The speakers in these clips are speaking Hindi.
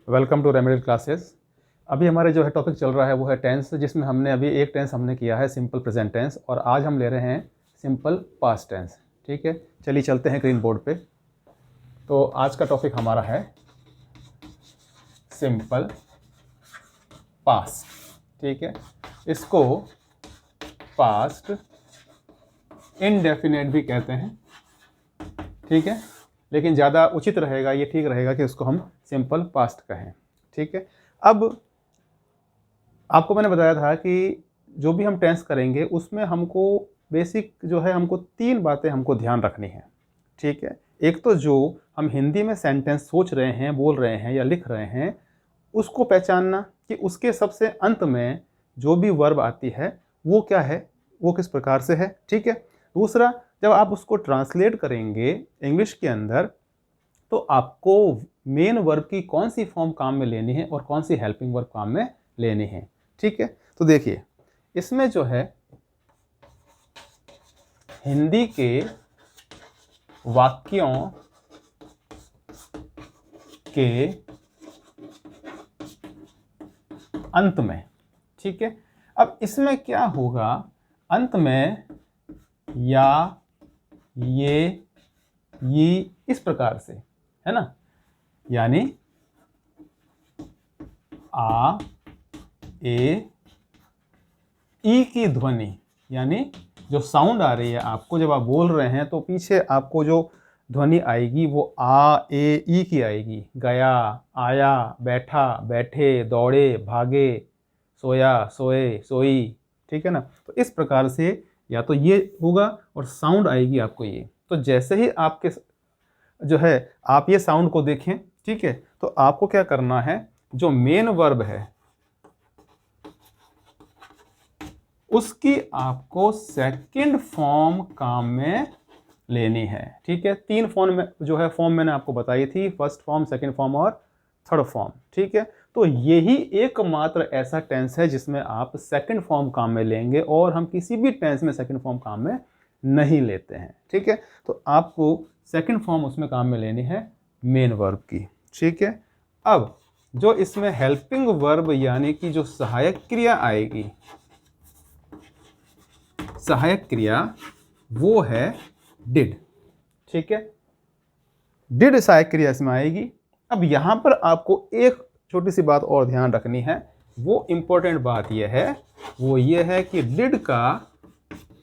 Welcome to remedial classes. अभी हमारे जो है टॉपिक चल रहा है वो है टेंस, जिसमें हमने अभी एक टेंस हमने किया है सिंपल प्रेजेंट टेंस, और आज हम ले रहे हैं सिंपल पास्ट टेंस। ठीक है, चलिए चलते हैं ग्रीन बोर्ड पे। तो आज का टॉपिक हमारा है सिंपल पास्ट। ठीक है, इसको पास्ट इनडेफिनेट भी कहते हैं। ठीक है, लेकिन ज़्यादा उचित रहेगा, ये ठीक रहेगा कि उसको हम सिंपल पास्ट कहें। ठीक है, अब आपको मैंने बताया था कि जो भी हम टेंस करेंगे उसमें हमको बेसिक जो है हमको 3 बातें हमको ध्यान रखनी है। ठीक है, एक तो जो हम हिंदी में सेंटेंस सोच रहे हैं, बोल रहे हैं या लिख रहे हैं, उसको पहचानना कि उसके सबसे अंत में जो भी वर्ब आती है वो क्या है, वो किस प्रकार से है। ठीक है, दूसरा, जब आप उसको ट्रांसलेट करेंगे इंग्लिश के अंदर तो आपको मेन वर्ब की कौन सी फॉर्म काम में लेनी है और कौन सी हेल्पिंग वर्ब काम में लेनी है। ठीक है, तो देखिए इसमें जो है हिंदी के वाक्यों के अंत में, ठीक है, अब इसमें क्या होगा, अंत में या ये इस प्रकार से है ना, यानी आ ए ई की ध्वनि, यानी जो साउंड आ रही है आपको जब आप बोल रहे हैं तो पीछे आपको जो ध्वनि आएगी वो आ ए ई की आएगी। गया, आया, बैठा, बैठे, दौड़े, भागे, सोया, सोए, सोई। ठीक है ना, तो इस प्रकार से या तो ये होगा और साउंड आएगी आपको ये। तो जैसे ही आपके जो है आप ये साउंड को देखें, ठीक है, तो आपको क्या करना है, जो मेन वर्ब है उसकी आपको सेकंड फॉर्म काम में लेनी है। ठीक है, 3 फॉर्म में जो है फॉर्म मैंने आपको बताई थी, फर्स्ट फॉर्म, सेकंड फॉर्म और थर्ड फॉर्म। ठीक है, तो यही एकमात्र ऐसा टेंस है जिसमें आप सेकंड फॉर्म काम में लेंगे, और हम किसी भी टेंस में सेकंड फॉर्म काम में नहीं लेते हैं। ठीक है, तो आपको सेकंड फॉर्म उसमें काम में लेनी है मेन वर्ब की। ठीक है, अब जो इसमें हेल्पिंग वर्ब यानी कि जो सहायक क्रिया आएगी, सहायक क्रिया वो है डिड। ठीक है, डिड सहायक क्रिया इसमें आएगी। अब यहां पर आपको एक छोटी सी बात और ध्यान रखनी है, वो इंपॉर्टेंट बात यह है, वो ये है कि डिड का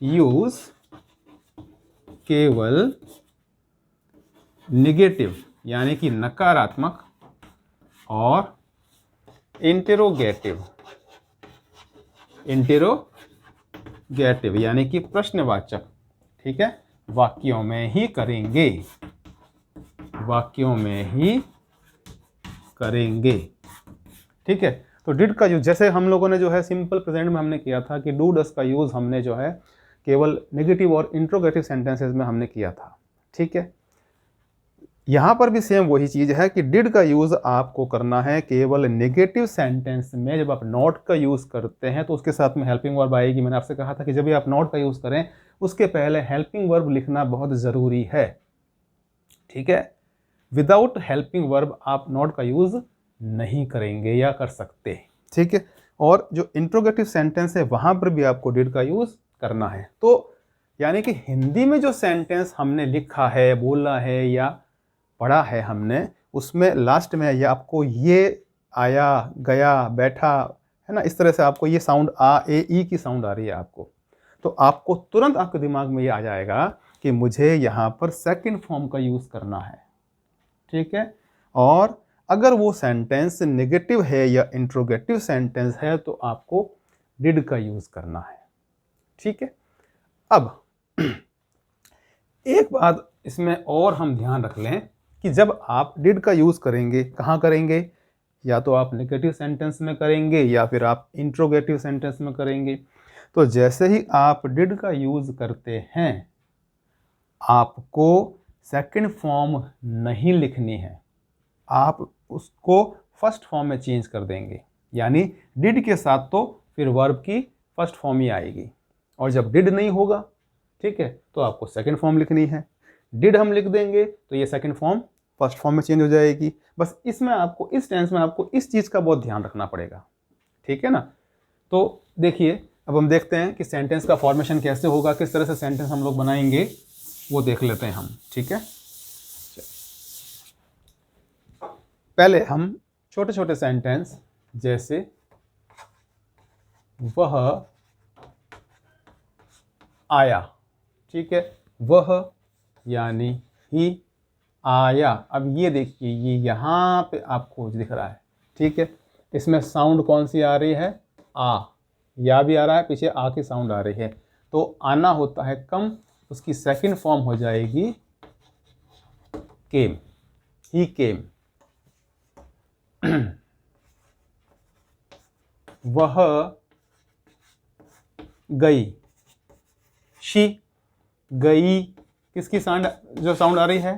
यूज केवल निगेटिव यानी कि नकारात्मक और इंटेरोगेटिव यानी कि प्रश्नवाचक, ठीक है, वाक्यों में ही करेंगे, वाक्यों में ही करेंगे। ठीक है, तो डिड का यूज जैसे हम लोगों ने जो है सिंपल प्रेजेंट में हमने किया था कि डू डस का यूज हमने जो है केवल नेगेटिव और इंट्रोगेटिव सेंटेंसेस में हमने किया था। ठीक है, यहां पर भी सेम वही चीज है कि डिड का यूज आपको करना है केवल नेगेटिव सेंटेंस में। जब आप नॉट का यूज करते हैं तो उसके साथ में हेल्पिंग वर्ब आएगी। मैंने आपसे कहा था कि जब भी आप नॉट का यूज करें उसके पहले हेल्पिंग वर्ब लिखना बहुत जरूरी है। ठीक है, विदाउट हेल्पिंग वर्ब आप नॉट का यूज नहीं करेंगे या कर सकते। ठीक है, और जो इंट्रोगेटिव सेंटेंस है वहां पर भी आपको डिड का यूज करना है। तो यानी कि हिंदी में जो सेंटेंस हमने लिखा है, बोला है या पढ़ा है हमने, उसमें लास्ट में या आपको ये आया, गया, बैठा, है ना, इस तरह से आपको ये साउंड आ ए ई की साउंड आ रही है आपको, तो आपको तुरंत आपके दिमाग में ये आ जाएगा कि मुझे यहाँ पर सेकंड फॉर्म का यूज करना है। ठीक है, और अगर वो सेंटेंस नेगेटिव है या इंट्रोगेटिव सेंटेंस है तो आपको डिड का यूज करना है। ठीक है, अब एक बात इसमें और हम ध्यान रख लें कि जब आप डिड का यूज करेंगे, कहाँ करेंगे, या तो आप नेगेटिव सेंटेंस में करेंगे या फिर आप इंट्रोगेटिव सेंटेंस में करेंगे। तो जैसे ही आप डिड का यूज करते हैं आपको सेकंड फॉर्म नहीं लिखनी है, आप उसको फर्स्ट फॉर्म में चेंज कर देंगे। यानी डिड के साथ तो फिर वर्ब की फर्स्ट फॉर्म ही आएगी, और जब डिड नहीं होगा, ठीक है, तो आपको सेकंड फॉर्म लिखनी है। डिड हम लिख देंगे तो ये सेकंड फॉर्म फर्स्ट फॉर्म में चेंज हो जाएगी। बस इसमें आपको, इस टेंस में आपको इस चीज़ का बहुत ध्यान रखना पड़ेगा, ठीक है ना। तो देखिए अब हम देखते हैं कि सेंटेंस का फॉर्मेशन कैसे होगा, किस तरह से सेंटेंस हम लोग बनाएंगे, वो देख लेते हैं हम, ठीक है। पहले हम छोटे छोटे सेंटेंस, जैसे वह आया, ठीक है, वह यानी ही आया। अब ये देखिए, ये यहाँ पे आपको दिख रहा है, ठीक है। इसमें साउंड कौन सी आ रही है, आ, या भी आ रहा है, पीछे आ की साउंड आ रही है। तो आना होता है कम, उसकी सेकंड फॉर्म हो जाएगी केम, ही केम। वह गई, शी गई, किसकी साउंड, जो साउंड आ रही है,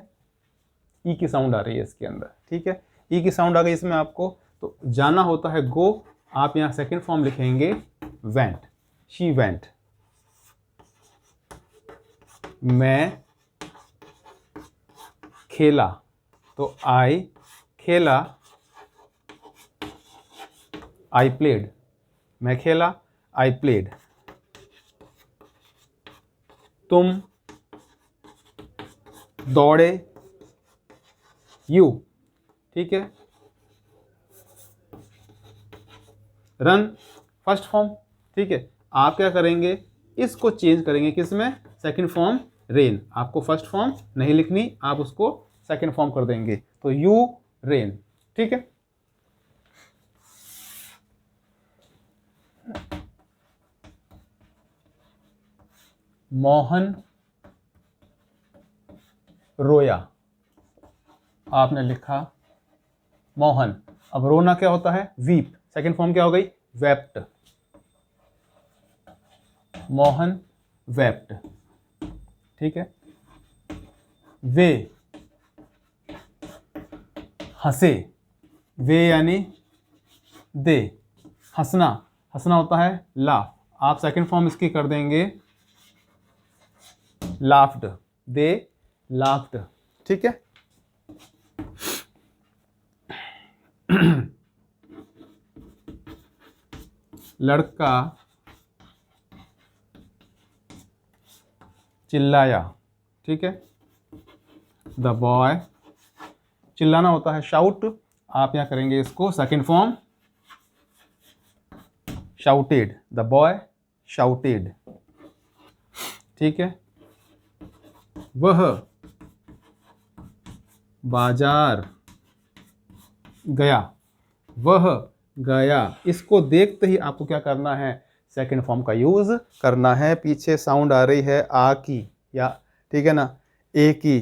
ई की साउंड आ रही है इसके अंदर, ठीक है। ई की साउंड आ गई इसमें आपको, तो जाना होता है गो, आप यहाँ सेकंड फॉर्म लिखेंगे वेंट, शी वेंट। मैं खेला, तो आई खेला, आई प्लेड, मैं खेला, आई प्लेड। तुम दौड़े, यू, ठीक है। रन फर्स्ट फॉर्म, ठीक है। आप क्या करेंगे, इसको चेंज करेंगे किसमें, सेकंड फॉर्म रेन। आपको फर्स्ट फॉर्म नहीं लिखनी, आप उसको सेकंड फॉर्म कर देंगे, तो यू रेन, ठीक है। मोहन रोया, आपने लिखा मोहन। अब रोना क्या होता है, वीप, सेकंड फॉर्म क्या हो गई, वेप्ट, मोहन वेप्ट, ठीक है। वे हंसे, वे यानी दे, हंसना, हंसना होता है लाफ, आप सेकंड फॉर्म इसकी कर देंगे लाफ्ड, दे लाफ्ड, ठीक है। लड़का चिल्लाया, ठीक है। द बॉय, चिल्लाना होता है शाउट, आप यहां करेंगे इसको second form shouted, the boy shouted, ठीक है। वह बाजार गया, वह गया, इसको देखते ही आपको क्या करना है, सेकंड फॉर्म का यूज करना है। पीछे साउंड आ रही है आ की, या ठीक है ना, ए की,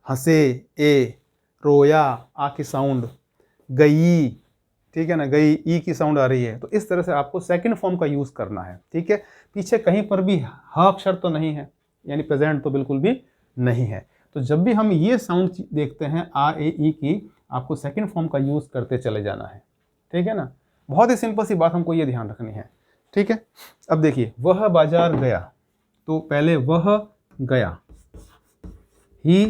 हंसे ए, रोया आ की साउंड, गई, ठीक है ना, गई ई की साउंड आ रही है। तो इस तरह से आपको सेकंड फॉर्म का यूज करना है, ठीक है। पीछे कहीं पर भी ह अक्षर तो नहीं है, यानी प्रेजेंट तो बिल्कुल भी नहीं है। तो जब भी हम ये साउंड देखते हैं आ ए ई की, आपको सेकंड फॉर्म का यूज करते चले जाना है, ठीक है ना। बहुत ही सिंपल सी बात हमको ये ध्यान रखनी है, ठीक है। अब देखिए, वह बाजार गया, तो पहले वह गया, ही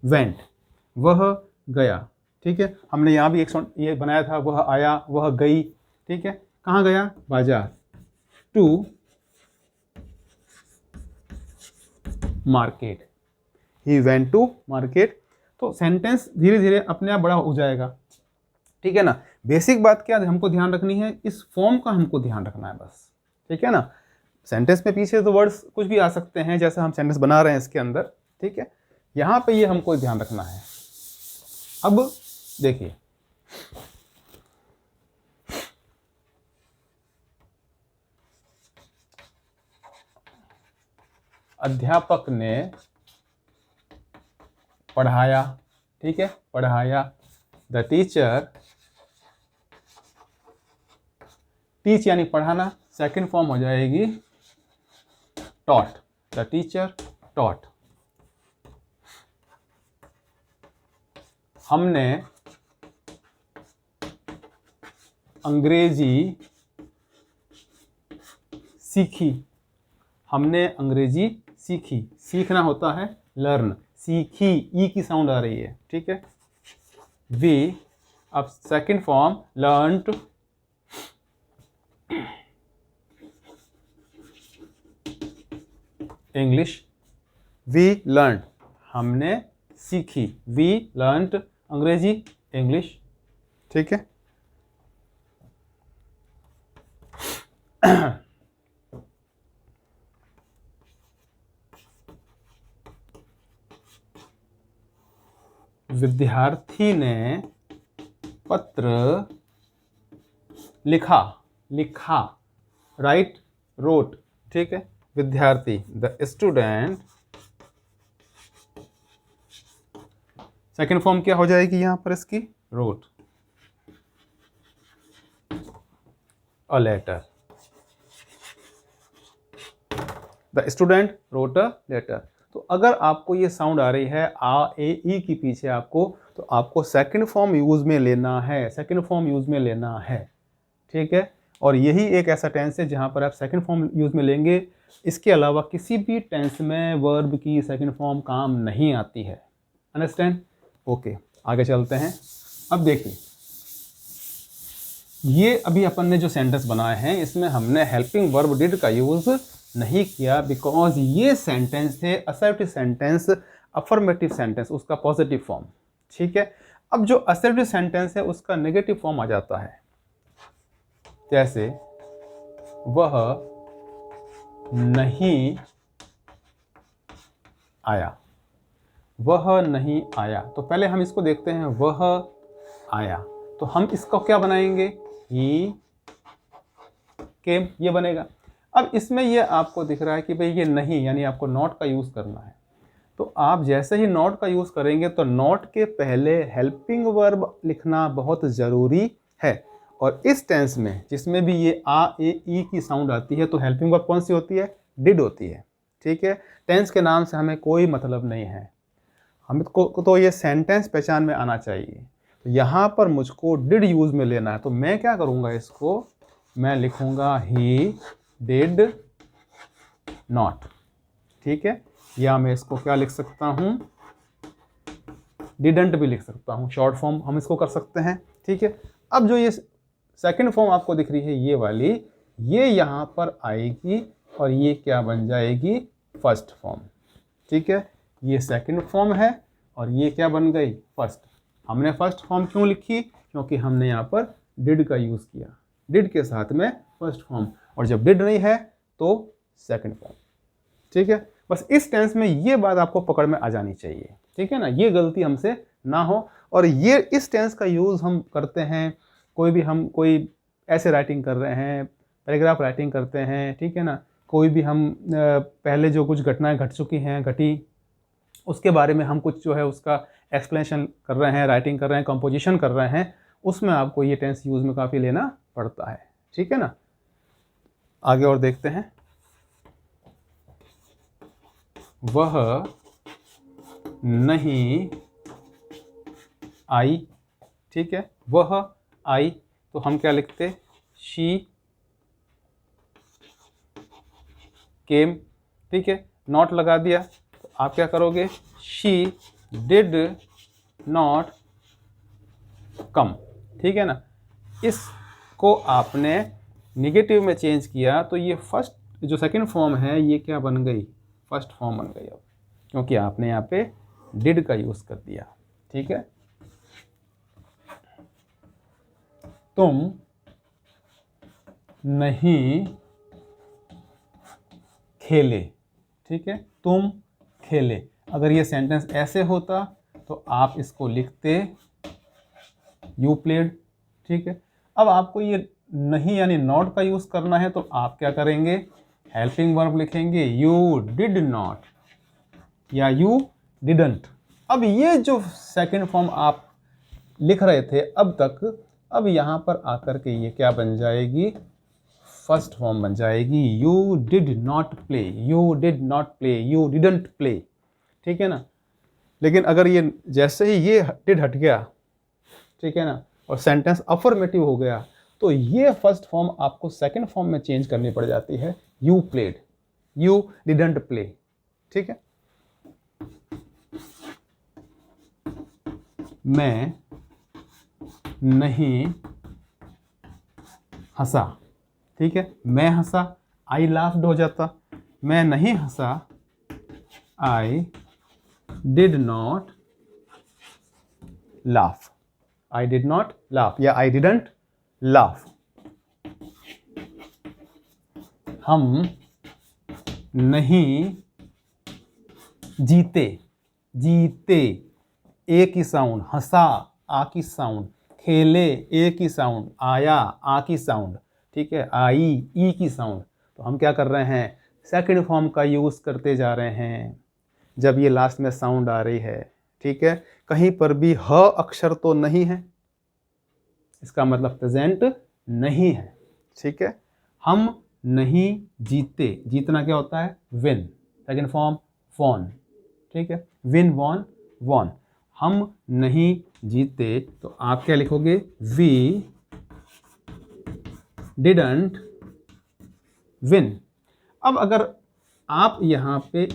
वेंट, वह गया, ठीक है। हमने यहाँ भी एक ये बनाया था, वह आया, वह गई, ठीक है। कहाँ गया, बाजार, to market, he went to market. तो सेंटेंस धीरे धीरे अपने आप बड़ा हो जाएगा, ठीक है ना। बेसिक बात क्या हमको ध्यान रखनी है, इस फॉर्म का हमको ध्यान रखना है बस, ठीक है ना। सेंटेंस में पीछे तो वर्ड्स कुछ भी आ सकते हैं, जैसे हम सेंटेंस बना रहे हैं इसके अंदर, ठीक है। यहाँ पे ये हमको ध्यान रखना है। अब देखिए, अध्यापक ने पढ़ाया, ठीक है, पढ़ाया। द टीचर, टीच यानी पढ़ाना, सेकंड फॉर्म हो जाएगी टॉट, द टीचर टॉट। हमने अंग्रेजी सीखी, हमने अंग्रेजी सीखी, सीखना होता है लर्न, सीखी, ई की साउंड आ रही है, ठीक है। वी, अब second form learned, English, we learn, हमने सीखी, वी लर्नड अंग्रेजी, इंग्लिश, ठीक है। विद्यार्थी ने पत्र लिखा, लिखा, राइट, रोट, ठीक है। विद्यार्थी, द स्टूडेंट, सेकेंड फॉर्म क्या हो जाएगी यहां पर इसकी, wrote a letter, the student wrote a letter. तो अगर आपको ये साउंड आ रही है आ ए ई के पीछे आपको, तो आपको सेकंड फॉर्म यूज में लेना है, सेकंड फॉर्म यूज में लेना है, ठीक है। और यही एक ऐसा टेंस है जहां पर आप सेकंड फॉर्म यूज में लेंगे। इसके अलावा किसी भी टेंस में वर्ब की सेकंड फॉर्म काम नहीं आती है। अंडरस्टैंड? ओके, आगे चलते हैं। अब देखिए, ये अभी अपन ने जो सेंटेंस बनाए हैं इसमें हमने हेल्पिंग वर्ब डिड का यूज नहीं किया, बिकॉज ये सेंटेंस थे असर्टिव सेंटेंस, अफर्मेटिव सेंटेंस, उसका पॉजिटिव फॉर्म, ठीक है। अब जो असर्टिव सेंटेंस है उसका नेगेटिव फॉर्म आ जाता है, जैसे वह नहीं आया, वह नहीं आया। तो पहले हम इसको देखते हैं, वह आया, तो हम इसको क्या बनाएंगे, ही केम, ये बनेगा। अब इसमें ये आपको दिख रहा है कि भाई ये नहीं, यानी आपको नॉट का यूज करना है। तो आप जैसे ही नॉट का यूज करेंगे तो नॉट के पहले हेल्पिंग वर्ब लिखना बहुत जरूरी है। और इस टेंस में जिसमें भी ये आ ए ई की साउंड आती है तो हेल्पिंग वर्ब कौन सी होती है, डिड होती है, ठीक है। टेंस के नाम से हमें कोई मतलब नहीं है, हमको तो ये सेंटेंस पहचान में आना चाहिए। तो यहाँ पर मुझको डिड यूज में लेना है, तो मैं क्या करूँगा, इसको मैं लिखूँगा ही डिड नॉट, ठीक है। या मैं इसको क्या लिख सकता हूँ, डिडंट भी लिख सकता हूँ, शॉर्ट फॉर्म हम इसको कर सकते हैं, ठीक है। अब जो ये सेकंड फॉर्म आपको दिख रही है ये वाली, ये यहाँ पर आएगी और ये क्या बन जाएगी, फर्स्ट फॉर्म, ठीक है। ये सेकंड फॉर्म है और ये क्या बन गई, फर्स्ट। हमने फर्स्ट फॉर्म क्यों लिखी, क्योंकि हमने यहाँ पर डिड का यूज़ किया, डिड के साथ में फर्स्ट फॉर्म, और जब डिड नहीं है तो सेकंड फॉर्म, ठीक है। बस इस टेंस में ये बात आपको पकड़ में आ जानी चाहिए, ठीक है ना, ये गलती हमसे ना हो। और ये इस टेंस का यूज़ हम करते हैं कोई ऐसे राइटिंग कर रहे हैं, पैराग्राफ राइटिंग करते हैं, ठीक है ना, कोई भी हम पहले जो कुछ घटनाएं घट चुकी हैं, घटी, उसके बारे में हम कुछ जो है उसका एक्सप्लेनेशन कर रहे हैं, राइटिंग कर रहे हैं, कंपोजिशन कर रहे हैं, उसमें आपको ये टेंस यूज़ में काफ़ी लेना पड़ता है, ठीक है ना। आगे और देखते हैं, वह नहीं आई, ठीक है, वह आई, तो हम क्या लिखते, शी केम, ठीक है, नॉट लगा दिया, तो आप क्या करोगे, शी डिड नॉट कम, ठीक है ना। इसको आपने निगेटिव में चेंज किया तो ये फर्स्ट जो सेकंड फॉर्म है ये क्या बन गई, फर्स्ट फॉर्म बन गई अब, क्योंकि आपने यहाँ पे डिड का यूज़ कर दिया, ठीक है। तुम नहीं खेले, ठीक है, तुम खेले। अगर ये सेंटेंस ऐसे होता तो आप इसको लिखते यू प्लेड, ठीक है। अब आपको ये नहीं यानी नॉट का यूज़ करना है तो आप क्या करेंगे, हेल्पिंग वर्ब लिखेंगे, यू डिड नॉट या यू डिडंट। अब ये जो सेकंड फॉर्म आप लिख रहे थे अब तक, अब यहाँ पर आकर के ये क्या बन जाएगी, फर्स्ट फॉर्म बन जाएगी, you did not play, you did not play, you didn't play, ठीक है ना। लेकिन अगर ये जैसे ही ये डिड हट गया, ठीक है ना, और सेंटेंस अफर्मेटिव हो गया, तो ये फर्स्ट फॉर्म आपको सेकंड फॉर्म में चेंज करनी पड़ जाती है, you played, you didn't play, ठीक है। मैं नहीं हंसा। ठीक है, मैं हंसा, आई लाफ्ड हो जाता, मैं नहीं हंसा, I did not laugh, I did not laugh या आई डिडंट लाफ। हम नहीं जीते, जीते ए की साउंड, हंसा आ की साउंड, खेले ए की साउंड, आया आ की साउंड, ठीक है, आई ई की साउंड। तो हम क्या कर रहे हैं, सेकंड फॉर्म का यूज़ करते जा रहे हैं जब ये लास्ट में साउंड आ रही है। ठीक है, कहीं पर भी ह अक्षर तो नहीं है, इसका मतलब प्रेजेंट नहीं है। ठीक है, हम नहीं जीते, जीतना क्या होता है, विन, सेकंड फॉर्म वॉन। ठीक है, विन वॉन वॉन। हम नहीं जीते, तो आप क्या लिखोगे, वी डिडंट विन। अब अगर आप यहाँ पे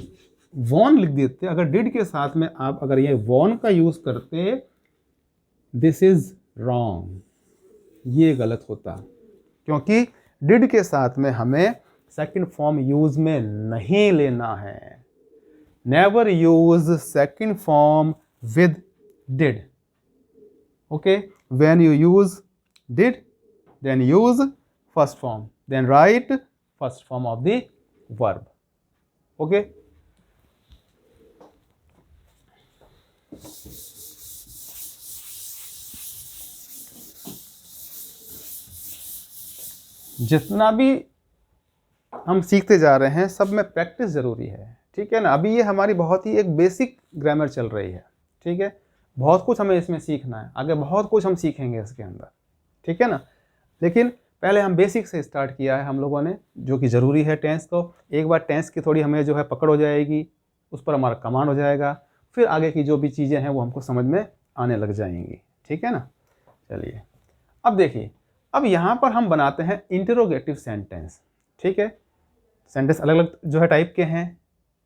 वॉन लिख देते, अगर डिड के साथ में आप अगर ये वॉन का यूज करते, दिस इज रॉन्ग, ये गलत होता, क्योंकि डिड के साथ में हमें सेकंड फॉर्म यूज में नहीं लेना है। Never use second form with did. Okay, when you use did, then use first form, then write first form of the verb. Okay, जितना भी हम सीखते जा रहे हैं सब में प्रैक्टिस ज़रूरी है। ठीक है ना, अभी ये हमारी बहुत ही एक बेसिक ग्रामर चल रही है। ठीक है, बहुत कुछ हमें इसमें सीखना है, आगे बहुत कुछ हम सीखेंगे इसके अंदर। ठीक है ना, लेकिन पहले हम बेसिक से स्टार्ट किया है हम लोगों ने, जो कि ज़रूरी है टेंस को। एक बार टेंस की थोड़ी हमें जो है पकड़ हो जाएगी, उस पर हमारा कमांड हो जाएगा, फिर आगे की जो भी चीज़ें हैं वो हमको समझ में आने लग जाएंगी। ठीक है ना, चलिए अब देखिए, अब यहाँ पर हम बनाते हैं इंटरोगेटिव सेंटेंस। ठीक है, सेंटेंस अलग अलग जो है टाइप के हैं,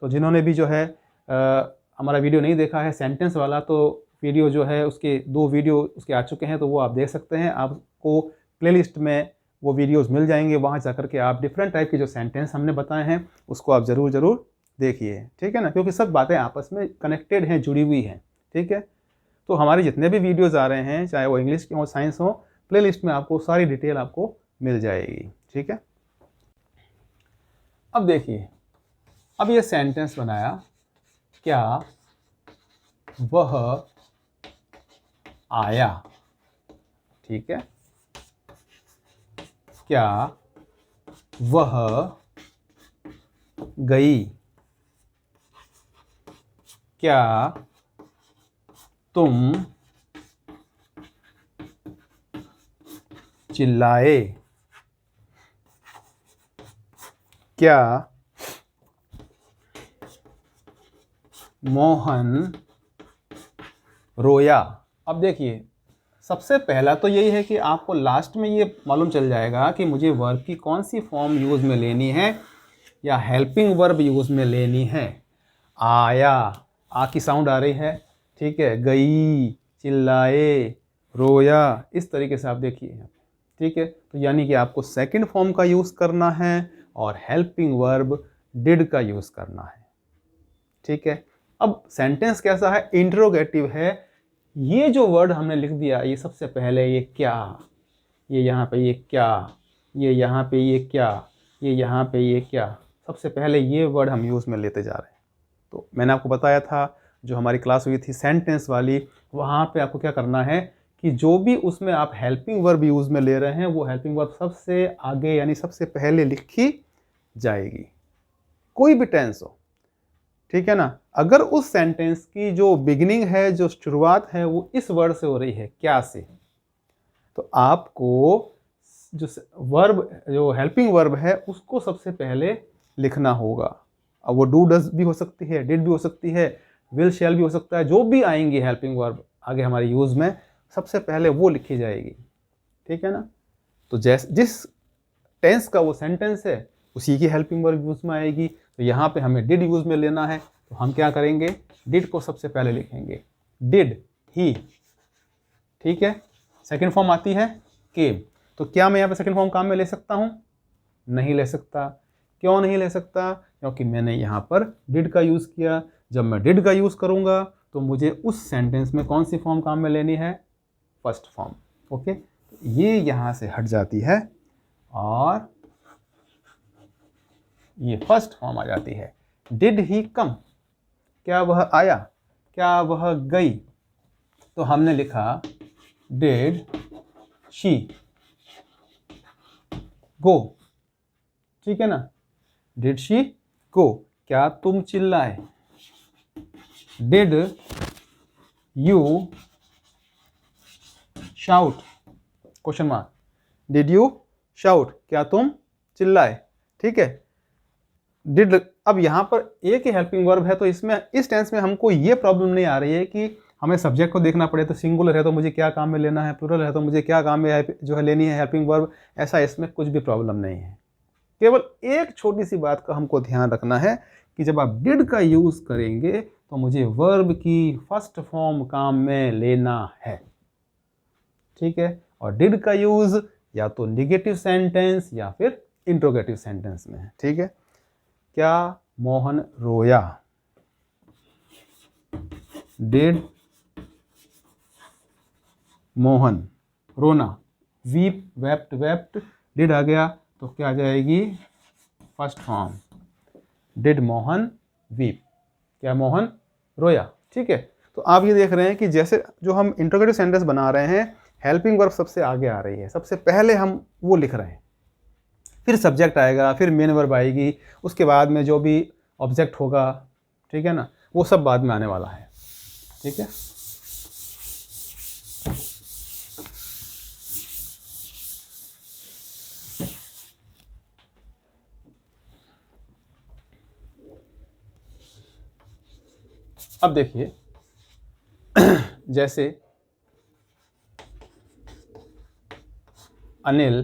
तो जिन्होंने भी जो है हमारा वीडियो नहीं देखा है सेंटेंस वाला, तो वीडियो जो है उसके 2 वीडियो उसके आ चुके हैं, तो वो आप देख सकते हैं। आपको प्लेलिस्ट में वो वीडियोस मिल जाएंगे, वहाँ जाकर के आप डिफरेंट टाइप के जो सेंटेंस हमने बताए हैं उसको आप ज़रूर देखिए। ठीक है ना, क्योंकि सब बातें आपस में कनेक्टेड हैं, जुड़ी हुई हैं। ठीक है, तो हमारे जितने भी वीडियोस आ रहे हैं, चाहे वो इंग्लिश के हो, साइंस हो, प्लेलिस्ट में आपको सारी डिटेल आपको मिल जाएगी। ठीक है, अब देखिए, अब ये सेंटेंस बनाया, क्या वह आया। ठीक है, क्या वह गई, क्या तुम चिल्लाए, क्या मोहन रोया। अब देखिए, सबसे पहला तो यही है कि आपको लास्ट में ये मालूम चल जाएगा कि मुझे वर्ब की कौन सी फॉर्म यूज़ में लेनी है या हेल्पिंग वर्ब यूज़ में लेनी है। आया, आ की साउंड आ रही है। ठीक है, गई, चिल्लाए, रोया, इस तरीके से आप देखिए। ठीक है, तो यानी कि आपको सेकंड फॉर्म का यूज़ करना है और हेल्पिंग वर्ब डिड का यूज़ करना है। ठीक है, अब सेंटेंस कैसा है, इंटरोगेटिव है। ये जो वर्ड हमने लिख दिया, ये सबसे पहले ये क्या, ये यहाँ पे ये क्या, ये यहाँ पे ये क्या, ये यहाँ पे ये क्या, सबसे पहले ये वर्ड हम यूज़ में लेते जा रहे हैं। तो मैंने आपको बताया था, जो हमारी क्लास हुई थी सेंटेंस वाली, वहाँ पे आपको क्या करना है कि जो भी उसमें आप हेल्पिंग वर्ब यूज़ में ले रहे हैं, वो हेल्पिंग वर्ब सबसे आगे यानी सबसे पहले लिखी जाएगी, कोई भी टेंस हो। ठीक है ना, अगर उस सेंटेंस की जो बिगिनिंग है, जो शुरुआत है, वो इस वर्ड से हो रही है, क्या से, तो आपको जो वर्ब, जो हेल्पिंग वर्ब है, उसको सबसे पहले लिखना होगा। अब वो डू डज भी हो सकती है, डिड भी हो सकती है, विल शैल भी हो सकता है, जो भी आएंगी हेल्पिंग वर्ब आगे हमारे यूज़ में, सबसे पहले वो लिखी जाएगी। ठीक है ना, तो जिस टेंस का वो सेंटेंस है उसी की हेल्पिंग वर्ब यूज़ में आएगी। तो यहाँ पे हमें डिड यूज़ में लेना है, तो हम क्या करेंगे, डिड को सबसे पहले लिखेंगे। डिड, ही, ठीक है। सेकंड फॉर्म आती है केव। तो क्या मैं यहाँ पे सेकंड फॉर्म काम में ले सकता हूँ? नहीं ले सकता। क्यों नहीं ले सकता? क्योंकि मैंने यहाँ पर डिड का यूज़ किया। जब मैं डिड का यूज़ करूँगा तो मुझे उस सेंटेंस में कौन सी फॉर्म काम में लेनी है? First form. ओके, ये यहाँ से हट जाती है और ये फर्स्ट फॉर्म आ जाती है। डिड ही कम, क्या वह आया? क्या वह गई? तो हमने लिखा डिड शी गो, ठीक है ना। डिड शी गो, क्या तुम चिल्लाए? Did you shout, question mark. Did you shout, क्या तुम चिल्लाए? ठीक है। डिड, अब यहाँ पर एक ही हेल्पिंग वर्ब है, तो इसमें इस टेंस में हमको ये प्रॉब्लम नहीं आ रही है कि हमें सब्जेक्ट को देखना पड़े, तो सिंगुलर है तो मुझे क्या काम में लेना है, प्लूरल है तो मुझे क्या काम में जो है लेनी है हेल्पिंग वर्ब। ऐसा इसमें कुछ भी प्रॉब्लम नहीं है। केवल एक छोटी सी बात का हमको ध्यान रखना है कि जब आप डिड का यूज़ करेंगे तो मुझे वर्ब की फर्स्ट फॉर्म काम में लेना है, ठीक है। और डिड का यूज़ या तो निगेटिव सेंटेंस या फिर इंट्रोगेटिव सेंटेंस में है, ठीक है। क्या मोहन रोया? डिड मोहन रोना? वीप, वेप्ट, वेप्ट, डिड आ गया तो क्या आ जाएगी? First form. Did Mohan weep, क्या मोहन रोया? ठीक है। तो आप ये देख रहे हैं कि जैसे जो हम इंट्रोगेटिव सेंटेंस बना रहे हैं, हेल्पिंग वर्ब सबसे आगे आ रही है, सबसे पहले हम वो लिख रहे हैं, फिर सब्जेक्ट आएगा, फिर मेन वर्ब आएगी, उसके बाद में जो भी ऑब्जेक्ट होगा, ठीक है ना, वो सब बाद में आने वाला है, ठीक है। अब देखिए जैसे अनिल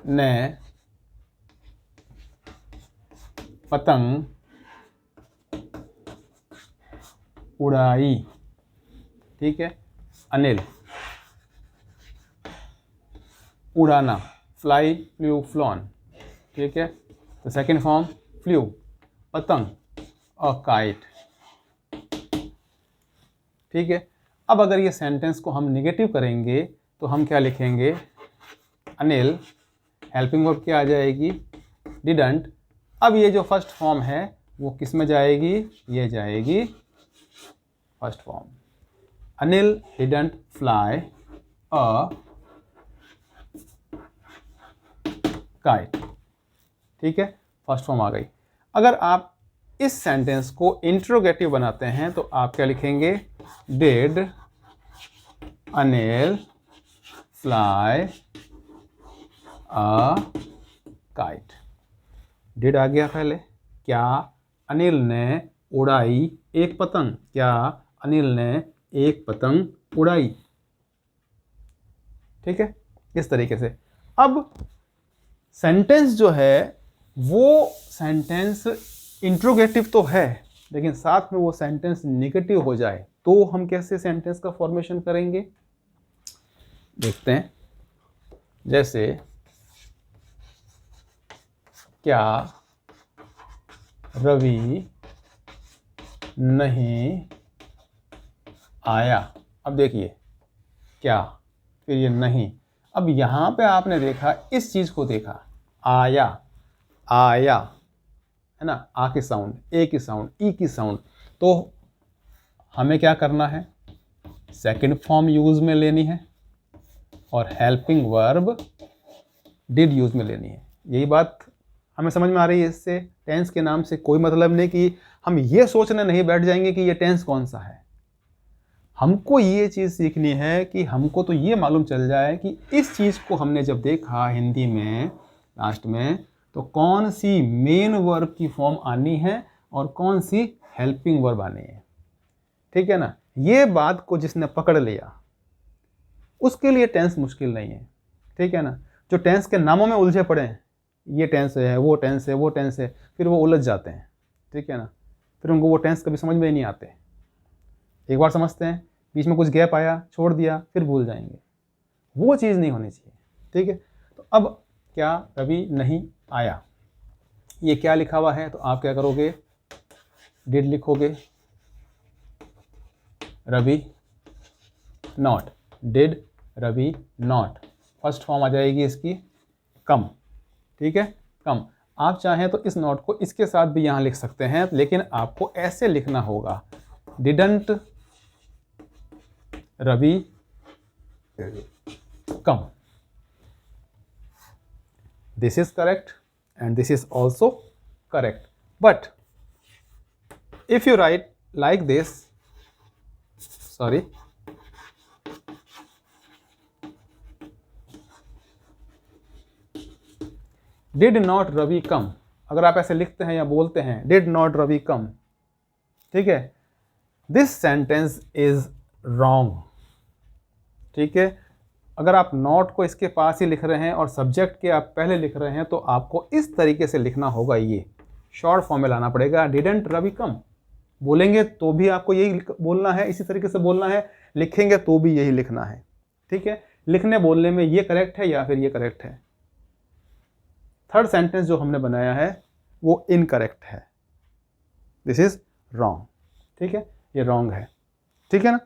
ने पतंग उड़ाई, ठीक है। अनिल, उड़ाना, फ्लाई, फ्लू, फ्लॉन, ठीक है। तो सेकेंड फॉर्म फ्लू, पतंग, अ काइट, ठीक है। अब अगर ये सेंटेंस को हम निगेटिव करेंगे तो हम क्या लिखेंगे? अनिल, हेल्पिंग वर्ब क्या आ जाएगी? डिडंट। अब ये जो फर्स्ट फॉर्म है वो किस में जाएगी? ये जाएगी first form. Anil didn't fly a kite, ठीक है, फर्स्ट फॉर्म आ गई। अगर आप इस सेंटेंस को इंट्रोगेटिव बनाते हैं तो आप क्या लिखेंगे? Did Anil fly a kite. Did आ गया पहले। क्या अनिल ने उड़ाई एक पतंग? क्या अनिल ने एक पतंग उड़ाई? ठीक है, इस तरीके से। अब सेंटेंस जो है वो सेंटेंस इंट्रोगेटिव तो है, लेकिन साथ में वो सेंटेंस नेगेटिव हो जाए तो हम कैसे सेंटेंस का फॉर्मेशन करेंगे? देखते हैं। जैसे क्या रवि नहीं आया? अब देखिए क्या, फिर ये नहीं। अब यहाँ पे आपने देखा, इस चीज़ को देखा, आया, आया, है ना, आ की साउंड, ए की साउंड, ई की साउंड। तो हमें क्या करना है? सेकंड फॉर्म यूज में लेनी है और हेल्पिंग वर्ब डिड यूज में लेनी है। यही बात हमें समझ में आ रही है। इससे टेंस के नाम से कोई मतलब नहीं कि हम ये सोचने नहीं बैठ जाएंगे कि ये टेंस कौन सा है। हमको ये चीज़ सीखनी है कि हमको तो ये मालूम चल जाए कि इस चीज़ को हमने जब देखा हिंदी में लास्ट में, तो कौन सी मेन वर्ब की फॉर्म आनी है और कौन सी हेल्पिंग वर्ब आनी है, ठीक है ना। ये बात को जिसने पकड़ लिया उसके लिए टेंस मुश्किल नहीं है, ठीक है ना। जो टेंस के नामों में उलझे पड़े हैं, ये टेंस है, वो टेंस है, वो टेंस है, फिर वो उलझ जाते हैं, ठीक है ना, फिर उनको वो टेंस कभी समझ में ही नहीं आते। एक बार समझते हैं, बीच में कुछ गैप आया, छोड़ दिया, फिर भूल जाएंगे। वो चीज़ नहीं होनी चाहिए, ठीक है। तो अब क्या रवि नहीं आया, ये क्या लिखा हुआ है, तो आप क्या करोगे, डिड लिखोगे, Ravi not, did Ravi not, first form आ जाएगी इसकी कम, ठीक है, कम। आप चाहें तो इस नॉट को इसके साथ भी यहाँ लिख सकते हैं, लेकिन आपको ऐसे लिखना होगा, didn't Ravi come. This is correct and this is also correct, but if you write like this, sorry, did not Ravi come, अगर आप ऐसे लिखते हैं या बोलते हैं did not Ravi come, ठीक है, this sentence is wrong, ठीक है। अगर आप नॉट को इसके पास ही लिख रहे हैं और सब्जेक्ट के आप पहले लिख रहे हैं, तो आपको इस तरीके से लिखना होगा, ये शॉर्ट फॉर्म में लाना पड़ेगा, डिडंट रवि कम। बोलेंगे तो भी आपको यही बोलना है, इसी तरीके से बोलना है, लिखेंगे तो भी यही लिखना है, ठीक है। लिखने बोलने में ये करेक्ट है या फिर ये करेक्ट है। थर्ड सेंटेंस जो हमने बनाया है वो इनकरेक्ट है, दिस इज रॉन्ग, ठीक है, ये रॉन्ग है, ठीक है ना।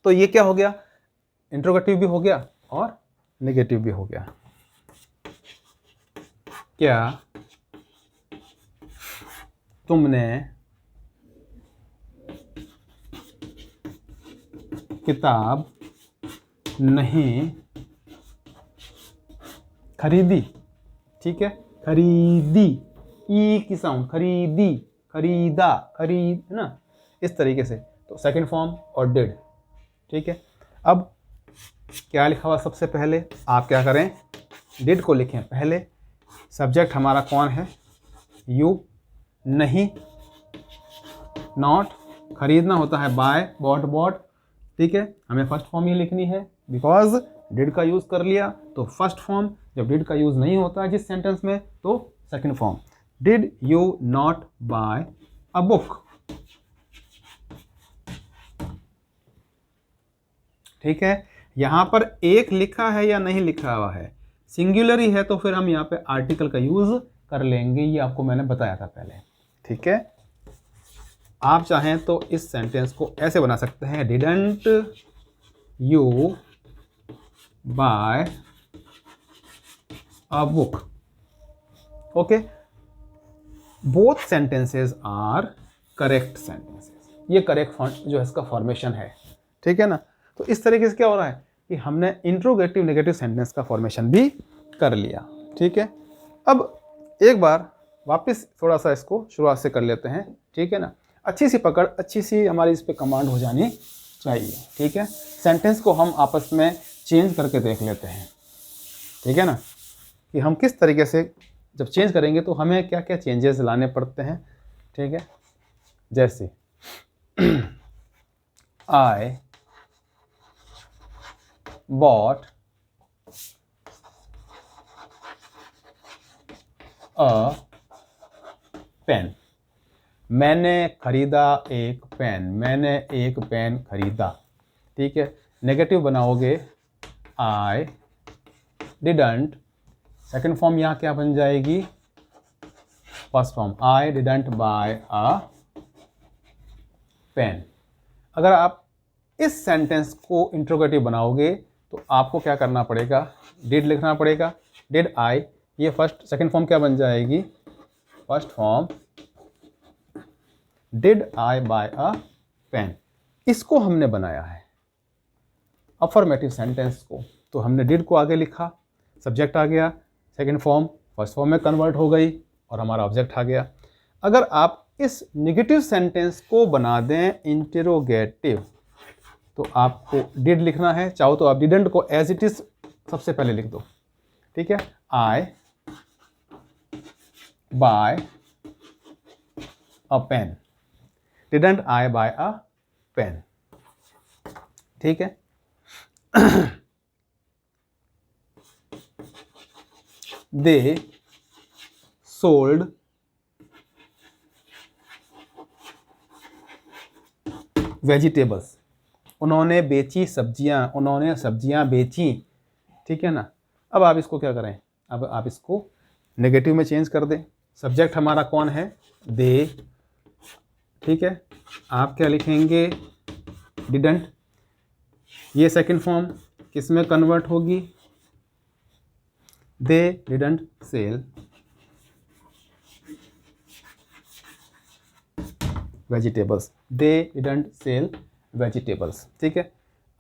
तो ये क्या हो गया, इंट्रोगेटिव भी हो गया और नेगेटिव भी हो गया। क्या तुमने किताब नहीं खरीदी, ठीक है, खरीदी, ई की साउंड, खरीदी, खरीदा, खरीद, है ना, इस तरीके से। तो सेकंड फॉर्म और डिड, ठीक है। अब क्या लिखा हुआ, सबसे पहले आप क्या करें, डिड को लिखें पहले, सब्जेक्ट हमारा कौन है, यू, नहीं, नॉट, खरीदना होता है बाय, बॉट, बॉट, ठीक है, हमें फर्स्ट फॉर्म ही लिखनी है, बिकॉज डिड का यूज कर लिया तो फर्स्ट फॉर्म, जब डिड का यूज नहीं होता है जिस सेंटेंस में तो second form. Did you not buy a book, ठीक है। यहां पर एक लिखा है या नहीं लिखा हुआ है, सिंगुलर ही है, तो फिर हम यहाँ पे आर्टिकल का यूज कर लेंगे, ये आपको मैंने बताया था पहले, ठीक है। आप चाहें तो इस सेंटेंस को ऐसे बना सकते हैं, didn't you buy a book, okay, both sentences are correct sentences, ये करेक्ट जो है इसका फॉर्मेशन है, ठीक है ना। तो इस तरीके से क्या हो रहा है कि हमने इंट्रोगेटिव नेगेटिव सेंटेंस का फॉर्मेशन भी कर लिया, ठीक है। अब एक बार वापस थोड़ा सा इसको शुरुआत से कर लेते हैं, ठीक है ना। अच्छी सी पकड़, अच्छी सी हमारी इस पे कमांड हो जानी चाहिए, ठीक है। सेंटेंस को हम आपस में चेंज करके देख लेते हैं, ठीक है ना, कि हम किस तरीके से जब चेंज करेंगे तो हमें क्या क्या चेंजेस लाने पड़ते हैं, ठीक है। जैसे आई bought a पेन, मैंने खरीदा एक पेन, मैंने एक पेन खरीदा, ठीक है। नेगेटिव बनाओगे, आई डिडंट, सेकंड फॉर्म यहाँ क्या बन जाएगी, first form, I didn't buy a pen. अगर आप इस सेंटेंस को इंट्रोगेटिव बनाओगे तो आपको क्या करना पड़ेगा, डिड लिखना पड़ेगा, डिड आई, ये फर्स्ट, सेकंड फॉर्म क्या बन जाएगी, first form, did I buy a pen. इसको हमने बनाया है अफर्मेटिव सेंटेंस को, तो हमने डिड को आगे लिखा, सब्जेक्ट आ गया, सेकंड फॉर्म फर्स्ट फॉर्म में कन्वर्ट हो गई और हमारा ऑब्जेक्ट आ गया। अगर आप इस नेगेटिव सेंटेंस को बना दें इंटरोगेटिव, तो आपको डिड लिखना है, चाहो तो आप डिडंट को एज इट इज सबसे पहले लिख दो, ठीक है, I buy a pen, didn't I buy a pen, ठीक है। दे सोल्ड वेजिटेबल्स, उन्होंने बेची सब्जियां, उन्होंने सब्जियां बेची, ठीक है ना। अब आप इसको क्या करें, अब आप इसको नेगेटिव में चेंज कर दें। सब्जेक्ट हमारा कौन है, दे, ठीक है। आप क्या लिखेंगे, डिडंट। ये सेकंड फॉर्म किस में कन्वर्ट होगी, they didn't sell vegetables, they didn't sell vegetables, ठीक है।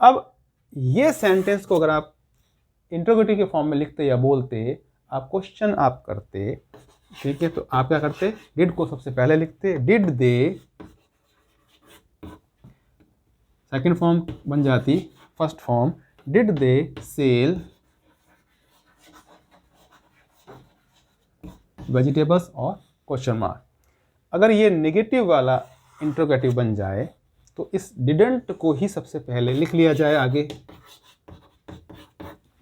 अब ये सेंटेंस को अगर आप इंट्रोगेटिव के फॉर्म में लिखते या बोलते, आप क्वेश्चन आप करते, ठीक है, तो आप क्या करते, डिड को सबसे पहले लिखते, डिड दे, सेकंड फॉर्म बन जाती first form, did they sell vegetables और क्वेश्चन मार्क। अगर ये नेगेटिव वाला इंट्रोगेटिव बन जाए तो इस डिडंट को ही सबसे पहले लिख लिया जाए आगे,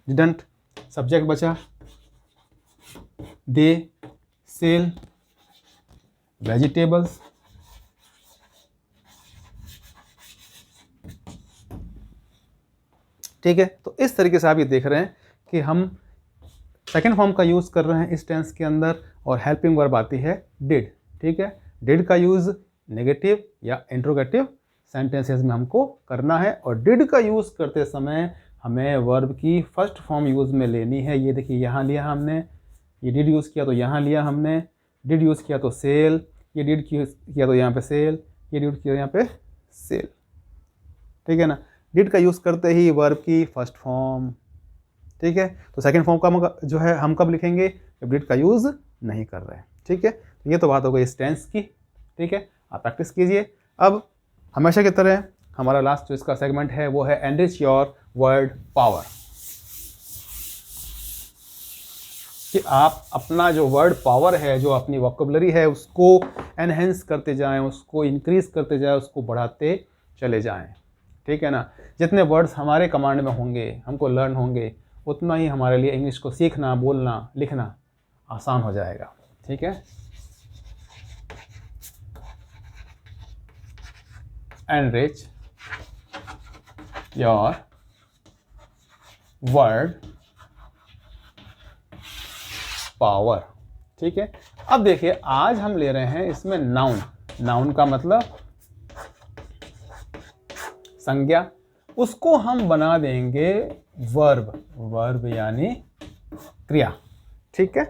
डिडंट, सब्जेक्ट बचा, दे सेल वेजिटेबल्स, ठीक है। तो इस तरीके से आप ये देख रहे हैं कि हम सेकेंड फॉर्म का यूज़ कर रहे हैं इस टेंस के अंदर, और हेल्पिंग वर्ब आती है डिड, ठीक है। डिड का यूज़ नेगेटिव या इंट्रोगेटिव सेंटेंसेस में हमको करना है, और डिड का यूज़ करते समय हमें वर्ब की फर्स्ट फॉर्म यूज़ में लेनी है। ये देखिए यहाँ लिया हमने, ये डिड यूज़ किया तो यहाँ लिया हमने, डिड यूज़ किया तो सेल, ये डिड किया तो यहाँ पे सेल, ये डिड किया यहाँ पे सेल, ठीक है ना। डिड का यूज़ करते ही वर्ब की फर्स्ट फॉर्म, ठीक है। तो सेकंड फॉर्म का जो है हम कब लिखेंगे, जब डिड का यूज़ नहीं कर रहे हैं, ठीक है। तो ये तो बात हो गई इस टेंस की, ठीक है। आप प्रैक्टिस कीजिए। अब हमेशा की तरह हमारा लास्ट जो इसका सेगमेंट है वो है एनरिच योर वर्ड पावर, कि आप अपना जो वर्ड पावर है, जो अपनी वोकैबुलरी है, उसको एनहेंस करते जाएं, उसको इंक्रीज करते जाएं, उसको बढ़ाते चले जाएं, ठीक है ना। जितने वर्ड्स हमारे कमांड में होंगे, हमको लर्न होंगे, उतना ही हमारे लिए इंग्लिश को सीखना, बोलना, लिखना आसान हो जाएगा, ठीक है। एनरिच योर वर्ड पावर, ठीक है। अब देखिए आज हम ले रहे हैं इसमें नाउन, नाउन का मतलब संज्ञा, उसको हम बना देंगे वर्ब, वर्ब यानी क्रिया, ठीक है।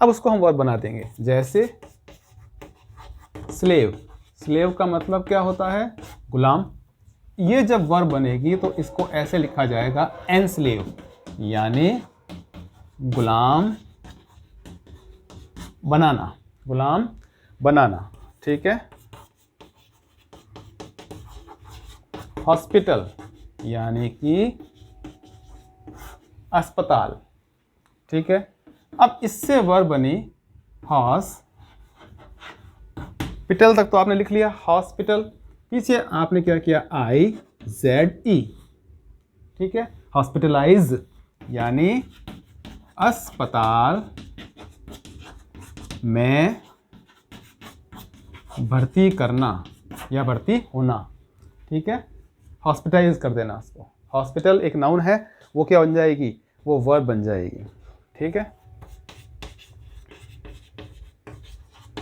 अब उसको हम वर्ब बना देंगे, जैसे स्लेव, स्लेव का मतलब क्या होता है, गुलाम। ये जब वर्ब बनेगी तो इसको ऐसे लिखा जाएगा एनस्लेव, यानी गुलाम बनाना, गुलाम बनाना, ठीक है। हॉस्पिटल यानी कि अस्पताल, ठीक है। अब इससे वर्ब बनी हॉस्पिटल, तक तो आपने लिख लिया हॉस्पिटल, पीछे आपने क्या किया IZE, ठीक है। हॉस्पिटलाइज यानी अस्पताल में भर्ती करना या भर्ती होना, ठीक है। हॉस्पिटलाइज कर देना उसको, हॉस्पिटल एक नाउन है, वो क्या बन जाएगी, वो वर्ब बन जाएगी, ठीक है।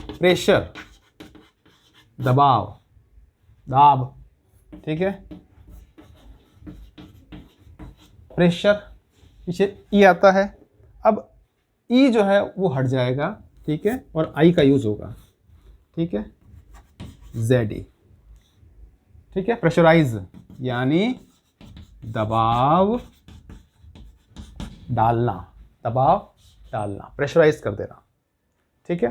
प्रेशर, दबाव, दाब, ठीक है। प्रेशर पीछे ई आता है, अब ई जो है वो हट जाएगा, ठीक है, और आई का यूज होगा, ठीक है, ZE, ठीक है। प्रेशराइज यानी दबाव डालना, दबाव डालना, प्रेशराइज कर देना, ठीक है।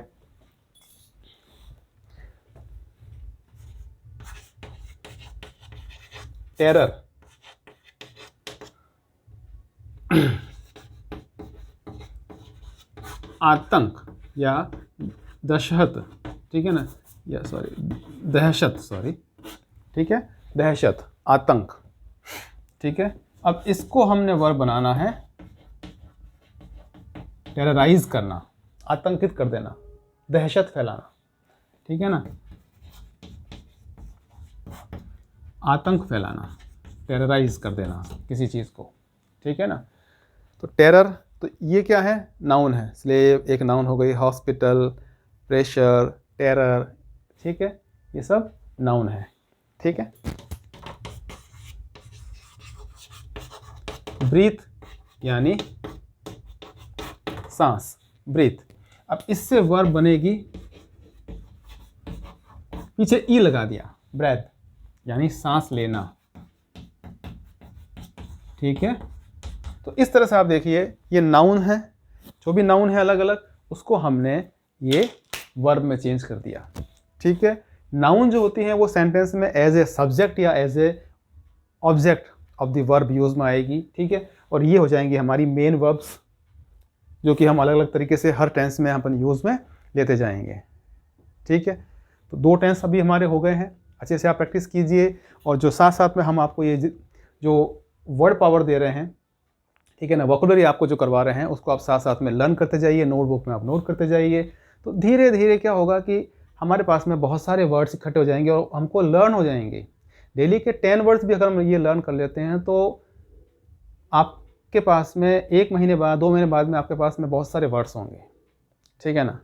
टेरर, आतंक या दहशत, ठीक है ना, या दहशत, ठीक है, दहशत, आतंक, ठीक है। अब इसको हमने वर्ब बनाना है टेरराइज करना, आतंकित कर देना, दहशत फैलाना, ठीक है ना। आतंक फैलाना, टेरराइज कर देना किसी चीज़ को, ठीक है ना। तो टेरर, तो ये क्या है, नाउन है। स्लेव एक नाउन हो गई, हॉस्पिटल, प्रेशर, टेरर, ठीक है, ये सब नाउन है, ठीक है। ब्रीथ यानी सांस, ब्रीथ। अब इससे वर्ब बनेगी, पीछे ई लगा दिया, ब्रेथ यानी सांस लेना, ठीक है। तो इस तरह से आप देखिए, ये नाउन है, जो भी नाउन है अलग अलग, उसको हमने ये वर्ब में चेंज कर दिया, ठीक है। नाउन जो होती है वो सेंटेंस में एज ए सब्जेक्ट या as a object of the verb use में आएगी, ठीक है। और ये हो जाएंगी हमारी मेन वर्ब्स, जो कि हम अलग अलग तरीके से हर टेंस में अपन यूज में लेते जाएंगे, ठीक है। तो 2 टेंस अभी हमारे हो गए हैं, अच्छे से आप प्रैक्टिस कीजिए। और जो साथ साथ में हम आपको ये जो वर्ड पावर दे रहे हैं, ठीक है ना, वोकैबुलरी आपको जो करवा रहे हैं, उसको आप साथ साथ में लर्न करते जाइए, नोटबुक में आप नोट करते जाइए। तो धीरे धीरे क्या होगा कि हमारे पास में बहुत सारे वर्ड्स इकट्ठे हो जाएंगे और हमको लर्न हो जाएंगे। डेली के 10 वर्ड्स भी अगर हम ये लर्न कर लेते हैं तो आपके पास में 1 महीने बाद, 2 महीने बाद में आपके पास में बहुत सारे वर्ड्स होंगे, ठीक है ना।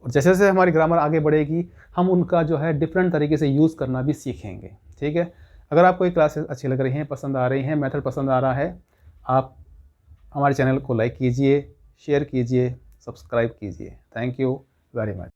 और जैसे जैसे हमारी ग्रामर आगे बढ़ेगी, हम उनका जो है डिफरेंट तरीके से यूज़ करना भी सीखेंगे, ठीक है। अगर आपको ये क्लासेस अच्छी लग रही हैं, पसंद आ रही हैं, मेथड पसंद आ रहा है, आप हमारे चैनल को लाइक कीजिए, शेयर कीजिए, सब्सक्राइब कीजिए। Thank you very much.